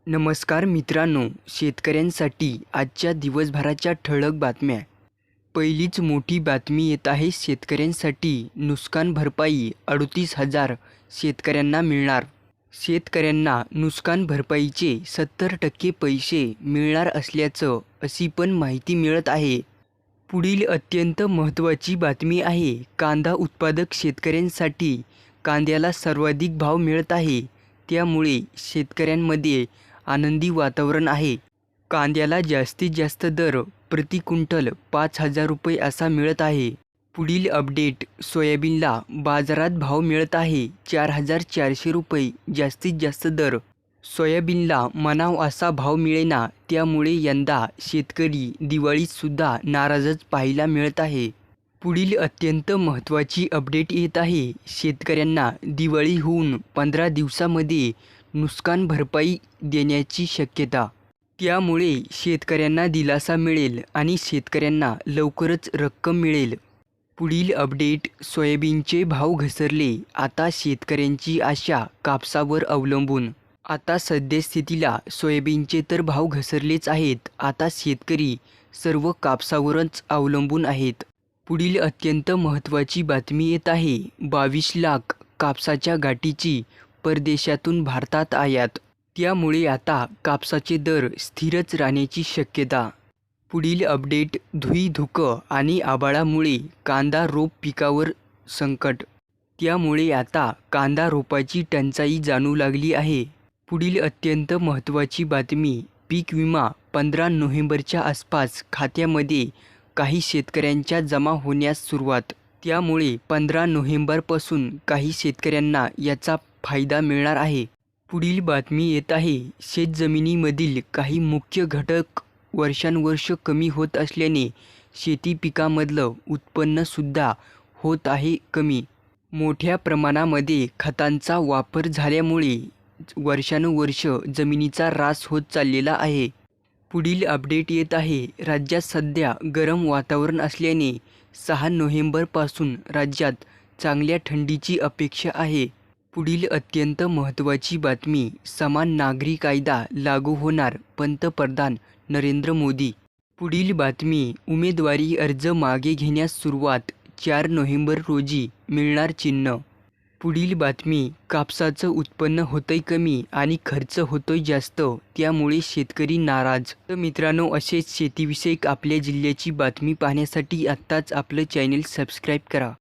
नमस्कार मित्रांनो, शेतकऱ्यांसाठी आजच्या दिवसभराच्या ठळक बातम्या. पहिलीच मोठी बातमी येत आहे. शेतकऱ्यांसाठी नुकसान भरपाई 38,000 शेतकऱ्यांना मिळणार. शेतकऱ्यांना नुकसान भरपाईचे 70% पैसे मिळणार असल्याचं अशी पण माहिती मिळत आहे. पुढील अत्यंत महत्त्वाची बातमी आहे. कांदा उत्पादक शेतकऱ्यांसाठी कांद्याला सर्वाधिक भाव मिळत आहे. त्यामुळे शेतकऱ्यांमध्ये आनंदी वातावरण आहे. कांद्याला जास्तीत जास्त दर प्रति क्विंटल 5,000 रुपये असा मिळत आहे. पुढील अपडेट. सोयाबीनला बाजारात भाव मिळत आहे 4,400 रुपये जास्तीत जास्त दर. सोयाबीनला म्हणावा असा भाव मिळेना, त्यामुळे यंदा शेतकरी दिवाळीतसुद्धा नाराजच पाहायला मिळत आहे. पुढील अत्यंत महत्त्वाची अपडेट येत आहे. शेतकऱ्यांना दिवाळी होऊन 15 दिवसामध्ये नुकसान भरपाई देण्याची शक्यता. त्यामुळे शेतकऱ्यांना दिलासा मिळेल आणि शेतकऱ्यांना लवकरच रक्कम मिळेल. पुढील अपडेट. सोयाबीनचे भाव घसरले. आता शेतकऱ्यांची आशा कापसावर अवलंबून. आता सद्यस्थितीला सोयाबीनचे तर भाव घसरलेच आहेत. आता शेतकरी सर्व कापसावरच अवलंबून आहेत. पुढील अत्यंत महत्त्वाची बातमी येत आहे. 22 लाख कापसाच्या गाठीची परदेशातून भारतात आयात. त्यामुळे आता कापसाचे दर स्थिरच राहण्याची शक्यता. पुढील अपडेट. धुई-धुकं आणि आभाळामुळे कांदा रोप पिकावर संकट. त्यामुळे आता कांदा रोपाची टंचाई जाणवू लागली आहे. पुढील अत्यंत महत्त्वाची बातमी. पीक विमा 15 नोव्हेंबरच्या आसपास खात्यामध्ये काही शेतकऱ्यांच्या जमा होण्यास सुरुवात. त्यामुळे 15 नोव्हेंबरपासून काही शेतकऱ्यांना याचा फायदा मिळणार आहे. पुढील बातमी येत आहे. शेतजमिनीमधील काही मुख्य घटक वर्षानुवर्ष कमी होत असल्याने शेती पिकामधलं उत्पन्नसुद्धा होत आहे कमी. मोठ्या प्रमाणामध्ये खतांचा वापर झाल्यामुळे वर्षानुवर्ष जमिनीचा ऱ्हास होत चाललेला आहे. पुढील अपडेट येत आहे. राज्यात सध्या गरम वातावरण असल्याने 6 नोव्हेंबरपासून राज्यात चांगल्या थंडीची अपेक्षा आहे. पुढील अत्यंत महत्त्वाची बातमी. समान नागरी कायदा लागू होणार, पंतप्रधान नरेंद्र मोदी. पुढील बातमी. उमेदवारी अर्ज मागे घेण्यास सुरुवात. 4 नोव्हेंबर रोजी मिळणार चिन्ह. पुढील बातमी. कापसाचं उत्पन्न होतंय कमी आणि खर्च होतोय जास्त, त्यामुळे शेतकरी नाराज. तर मित्रांनो, असेच शेतीविषयक आपल्या जिल्ह्याची बातमी पाहण्यासाठी आत्ताच आपलं चॅनेल सबस्क्राईब करा.